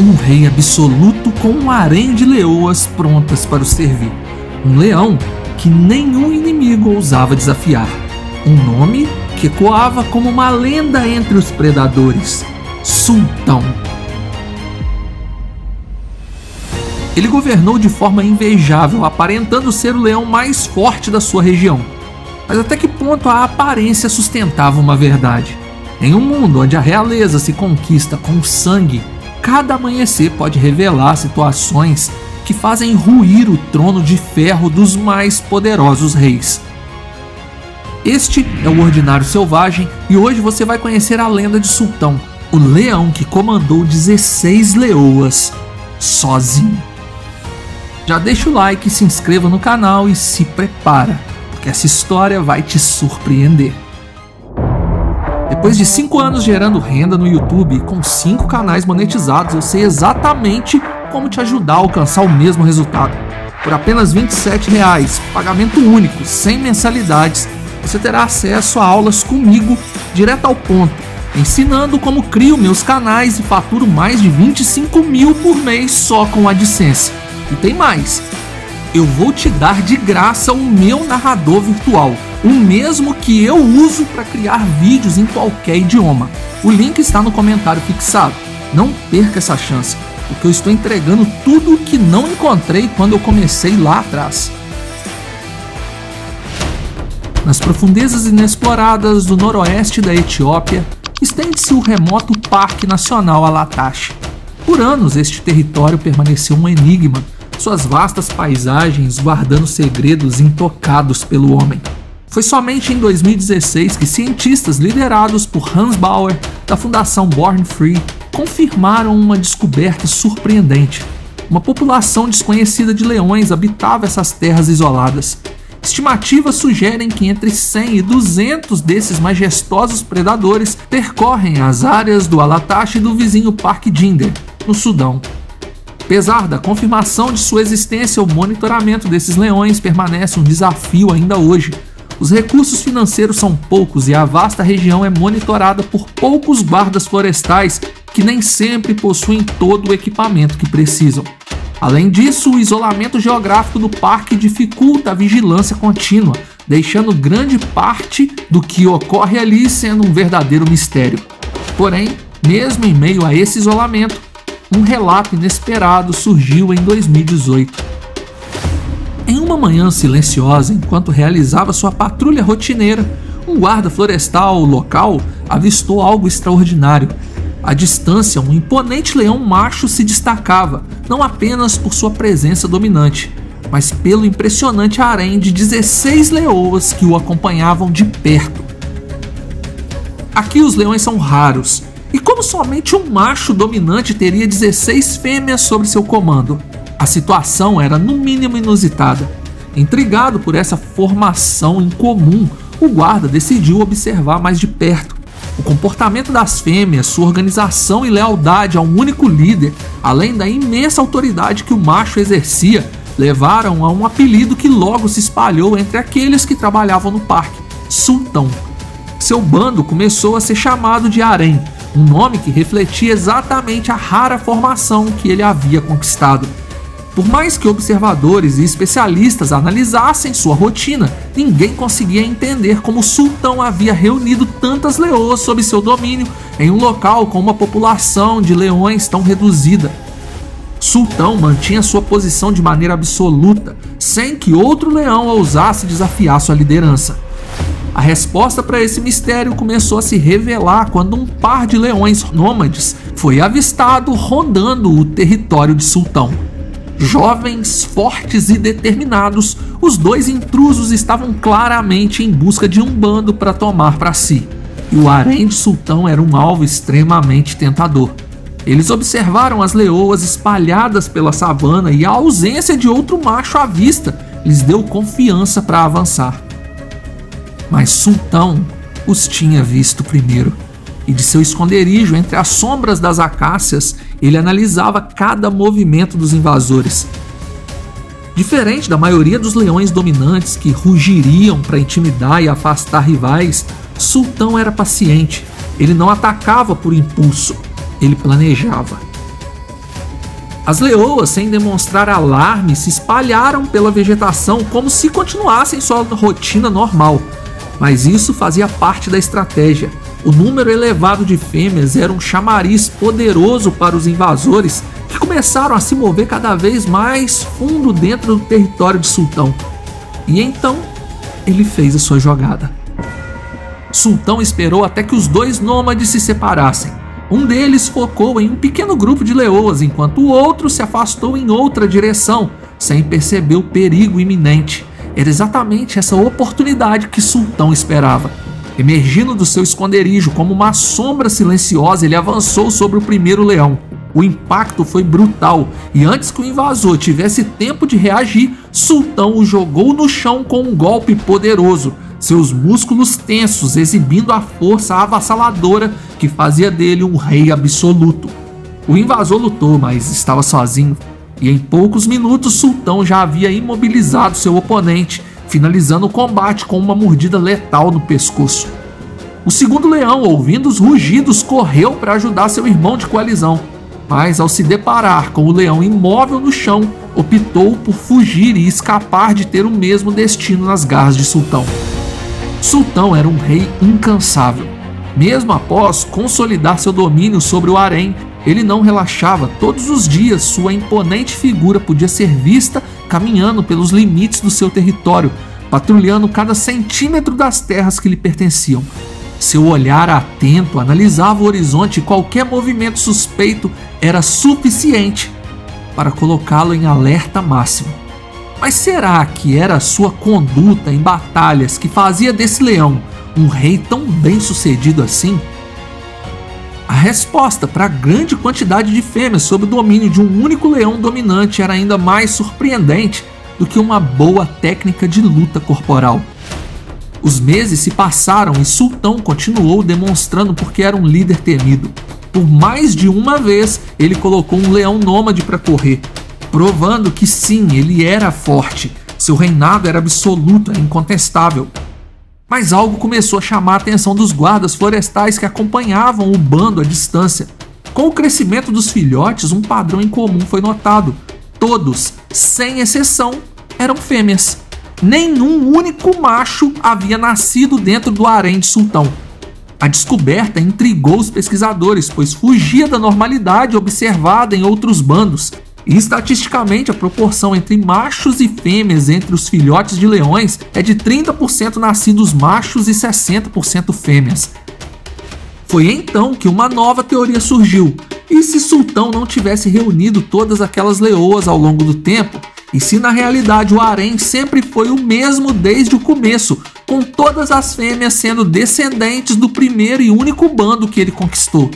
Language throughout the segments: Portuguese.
Um rei absoluto com um harém de leoas prontas para o servir. Um leão que nenhum inimigo ousava desafiar. Um nome que ecoava como uma lenda entre os predadores: Sultão. Ele governou de forma invejável, aparentando ser o leão mais forte da sua região. Mas até que ponto a aparência sustentava uma verdade? Em um mundo onde a realeza se conquista com sangue, cada amanhecer pode revelar situações que fazem ruir o trono de ferro dos mais poderosos reis. Este é o Ordinário Selvagem e hoje você vai conhecer a lenda de Sultão, o leão que comandou 16 leoas sozinho. Já deixa o like, se inscreva no canal e se prepara, porque essa história vai te surpreender. Depois de 5 anos gerando renda no YouTube, com 5 canais monetizados, eu sei exatamente como te ajudar a alcançar o mesmo resultado. Por apenas R$ 27,00, pagamento único, sem mensalidades, você terá acesso a aulas comigo, direto ao ponto, ensinando como crio meus canais e faturo mais de 25 mil por mês só com a AdSense. E tem mais, eu vou te dar de graça o meu narrador virtual, o mesmo que eu uso para criar vídeos em qualquer idioma. O link está no comentário fixado. Não perca essa chance, porque eu estou entregando tudo o que não encontrei quando eu comecei lá atrás. Nas profundezas inexploradas do noroeste da Etiópia, estende-se o remoto Parque Nacional Alatache. Por anos, este território permaneceu um enigma, suas vastas paisagens guardando segredos intocados pelo homem. Foi somente em 2016 que cientistas liderados por Hans Bauer, da Fundação Born Free, confirmaram uma descoberta surpreendente. Uma população desconhecida de leões habitava essas terras isoladas. Estimativas sugerem que entre 100 e 200 desses majestosos predadores percorrem as áreas do Alatache e do vizinho Parque Jinder, no Sudão. Apesar da confirmação de sua existência, o monitoramento desses leões permanece um desafio ainda hoje. Os recursos financeiros são poucos e a vasta região é monitorada por poucos guardas florestais que nem sempre possuem todo o equipamento que precisam. Além disso, o isolamento geográfico do parque dificulta a vigilância contínua, deixando grande parte do que ocorre ali sendo um verdadeiro mistério. Porém, mesmo em meio a esse isolamento, um relato inesperado surgiu em 2018. Em uma manhã silenciosa, enquanto realizava sua patrulha rotineira, um guarda florestal local avistou algo extraordinário. À distância, um imponente leão macho se destacava, não apenas por sua presença dominante, mas pelo impressionante harém de 16 leoas que o acompanhavam de perto. Aqui os leões são raros, e como somente um macho dominante teria 16 fêmeas sob seu comando, a situação era no mínimo inusitada. Intrigado por essa formação incomum, o guarda decidiu observar mais de perto. O comportamento das fêmeas, sua organização e lealdade a um único líder, além da imensa autoridade que o macho exercia, levaram a um apelido que logo se espalhou entre aqueles que trabalhavam no parque: Sultão. Seu bando começou a ser chamado de harém, um nome que refletia exatamente a rara formação que ele havia conquistado. Por mais que observadores e especialistas analisassem sua rotina, ninguém conseguia entender como o Sultão havia reunido tantas leoas sob seu domínio em um local com uma população de leões tão reduzida. Sultão mantinha sua posição de maneira absoluta, sem que outro leão ousasse desafiar sua liderança. A resposta para esse mistério começou a se revelar quando um par de leões nômades foi avistado rondando o território de Sultão. Jovens, fortes e determinados, os dois intrusos estavam claramente em busca de um bando para tomar para si. E o harém de Sultão era um alvo extremamente tentador. Eles observaram as leoas espalhadas pela savana e a ausência de outro macho à vista lhes deu confiança para avançar. Mas Sultão os tinha visto primeiro, e de seu esconderijo entre as sombras das acácias, ele analisava cada movimento dos invasores. Diferente da maioria dos leões dominantes que rugiriam para intimidar e afastar rivais, Sultão era paciente. Ele não atacava por impulso, ele planejava. As leoas, sem demonstrar alarme, se espalharam pela vegetação como se continuassem sua rotina normal. Mas isso fazia parte da estratégia. O número elevado de fêmeas era um chamariz poderoso para os invasores, que começaram a se mover cada vez mais fundo dentro do território de Sultão. E então, ele fez a sua jogada. Sultão esperou até que os dois nômades se separassem. Um deles focou em um pequeno grupo de leoas, enquanto o outro se afastou em outra direção, sem perceber o perigo iminente. Era exatamente essa oportunidade que Sultão esperava. Emergindo do seu esconderijo como uma sombra silenciosa, ele avançou sobre o primeiro leão. O impacto foi brutal, e antes que o invasor tivesse tempo de reagir, Sultão o jogou no chão com um golpe poderoso, seus músculos tensos exibindo a força avassaladora que fazia dele um rei absoluto. O invasor lutou, mas estava sozinho, e em poucos minutos Sultão já havia imobilizado seu oponente, finalizando o combate com uma mordida letal no pescoço. O segundo leão, ouvindo os rugidos, correu para ajudar seu irmão de coalizão, mas ao se deparar com o leão imóvel no chão, optou por fugir e escapar de ter o mesmo destino nas garras de Sultão. Sultão era um rei incansável. Mesmo após consolidar seu domínio sobre o harém, ele não relaxava. Todos os dias sua imponente figura podia ser vista caminhando pelos limites do seu território, patrulhando cada centímetro das terras que lhe pertenciam. Seu olhar atento analisava o horizonte e qualquer movimento suspeito era suficiente para colocá-lo em alerta máximo. Mas será que era sua conduta em batalhas que fazia desse leão um rei tão bem sucedido assim? A resposta para a grande quantidade de fêmeas sob o domínio de um único leão dominante era ainda mais surpreendente do que uma boa técnica de luta corporal. Os meses se passaram e Sultão continuou demonstrando porque era um líder temido. Por mais de uma vez, ele colocou um leão nômade para correr, provando que sim, ele era forte, seu reinado era absoluto, era incontestável. Mas algo começou a chamar a atenção dos guardas florestais que acompanhavam o bando à distância. Com o crescimento dos filhotes, um padrão em comum foi notado. Todos, sem exceção, eram fêmeas. Nenhum único macho havia nascido dentro do harém de Sultão. A descoberta intrigou os pesquisadores, pois fugia da normalidade observada em outros bandos. E estatisticamente a proporção entre machos e fêmeas entre os filhotes de leões é de 30% nascidos machos e 60% fêmeas. Foi então que uma nova teoria surgiu. E se Sultão não tivesse reunido todas aquelas leoas ao longo do tempo? E se na realidade o harém sempre foi o mesmo desde o começo, com todas as fêmeas sendo descendentes do primeiro e único bando que ele conquistou?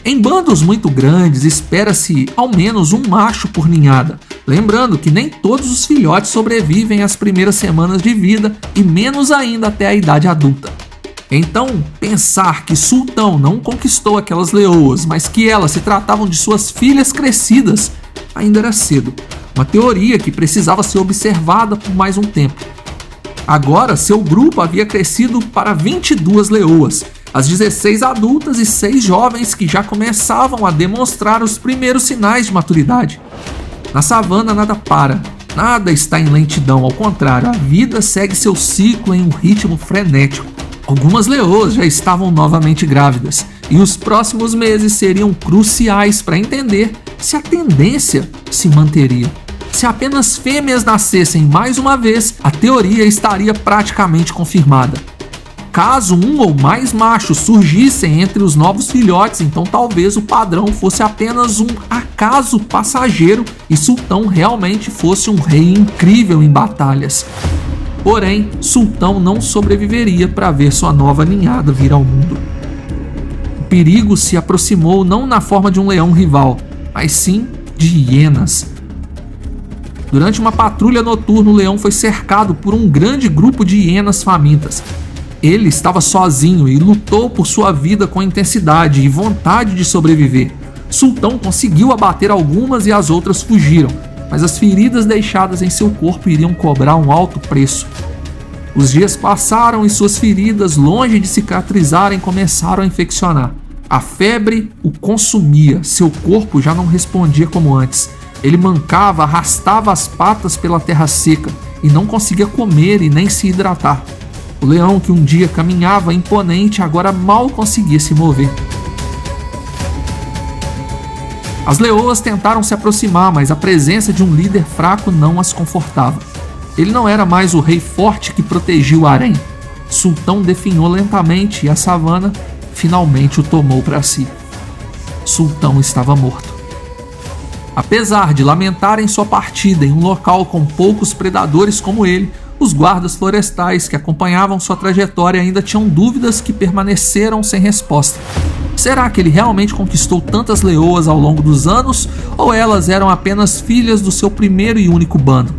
Em bandos muito grandes, espera-se ao menos um macho por ninhada. Lembrando que nem todos os filhotes sobrevivem às primeiras semanas de vida e menos ainda até a idade adulta. Então, pensar que Sultão não conquistou aquelas leoas, mas que elas se tratavam de suas filhas crescidas, ainda era cedo. Uma teoria que precisava ser observada por mais um tempo. Agora, seu grupo havia crescido para 22 leoas, as 16 adultas e 6 jovens que já começavam a demonstrar os primeiros sinais de maturidade. Na savana nada para, nada está em lentidão, ao contrário, a vida segue seu ciclo em um ritmo frenético. Algumas leoas já estavam novamente grávidas, e os próximos meses seriam cruciais para entender se a tendência se manteria. Se apenas fêmeas nascessem mais uma vez, a teoria estaria praticamente confirmada. Caso um ou mais machos surgissem entre os novos filhotes, então talvez o padrão fosse apenas um acaso passageiro e Sultão realmente fosse um rei incrível em batalhas. Porém, Sultão não sobreviveria para ver sua nova ninhada vir ao mundo. O perigo se aproximou não na forma de um leão rival, mas sim de hienas. Durante uma patrulha noturna, o leão foi cercado por um grande grupo de hienas famintas. Ele estava sozinho e lutou por sua vida com intensidade e vontade de sobreviver. Sultão conseguiu abater algumas e as outras fugiram, mas as feridas deixadas em seu corpo iriam cobrar um alto preço. Os dias passaram e suas feridas, longe de cicatrizarem, começaram a infeccionar. A febre o consumia, seu corpo já não respondia como antes. Ele mancava, arrastava as patas pela terra seca e não conseguia comer e nem se hidratar. O leão, que um dia caminhava imponente, agora mal conseguia se mover. As leoas tentaram se aproximar, mas a presença de um líder fraco não as confortava. Ele não era mais o rei forte que protegia o harém. Sultão definhou lentamente e a savana finalmente o tomou para si. Sultão estava morto. Apesar de lamentarem sua partida em um local com poucos predadores como ele, os guardas florestais que acompanhavam sua trajetória ainda tinham dúvidas que permaneceram sem resposta. Será que ele realmente conquistou tantas leoas ao longo dos anos, ou elas eram apenas filhas do seu primeiro e único bando?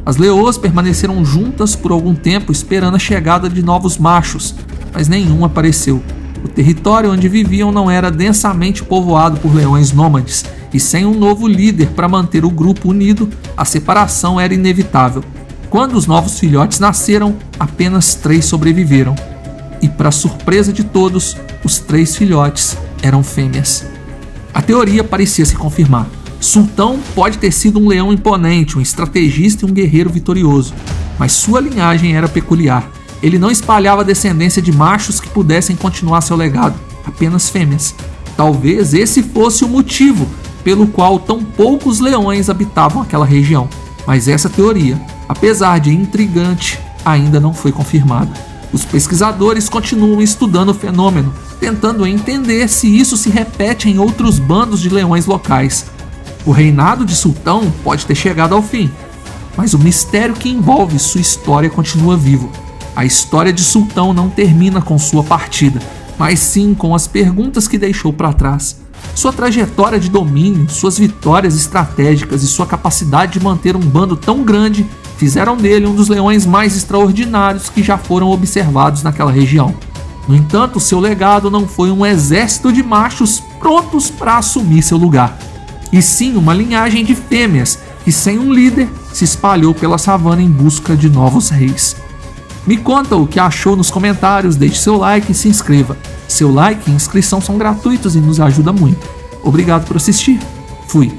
As leoas permaneceram juntas por algum tempo esperando a chegada de novos machos, mas nenhum apareceu. O território onde viviam não era densamente povoado por leões nômades, e sem um novo líder para manter o grupo unido, a separação era inevitável. Quando os novos filhotes nasceram, apenas 3 sobreviveram. E, para surpresa de todos, os 3 filhotes eram fêmeas. A teoria parecia se confirmar. Sultão pode ter sido um leão imponente, um estrategista e um guerreiro vitorioso, mas sua linhagem era peculiar. Ele não espalhava descendência de machos que pudessem continuar seu legado, apenas fêmeas. Talvez esse fosse o motivo pelo qual tão poucos leões habitavam aquela região. Mas essa teoria, apesar de intrigante, ainda não foi confirmada. Os pesquisadores continuam estudando o fenômeno, tentando entender se isso se repete em outros bandos de leões locais. O reinado de Sultão pode ter chegado ao fim, mas o mistério que envolve sua história continua vivo. A história de Sultão não termina com sua partida, mas sim com as perguntas que deixou para trás. Sua trajetória de domínio, suas vitórias estratégicas e sua capacidade de manter um bando tão grande fizeram dele um dos leões mais extraordinários que já foram observados naquela região. No entanto, seu legado não foi um exército de machos prontos para assumir seu lugar, e sim uma linhagem de fêmeas que, sem um líder, se espalhou pela savana em busca de novos reis. Me conta o que achou nos comentários, deixe seu like e se inscreva. Seu like e inscrição são gratuitos e nos ajuda muito. Obrigado por assistir. Fui.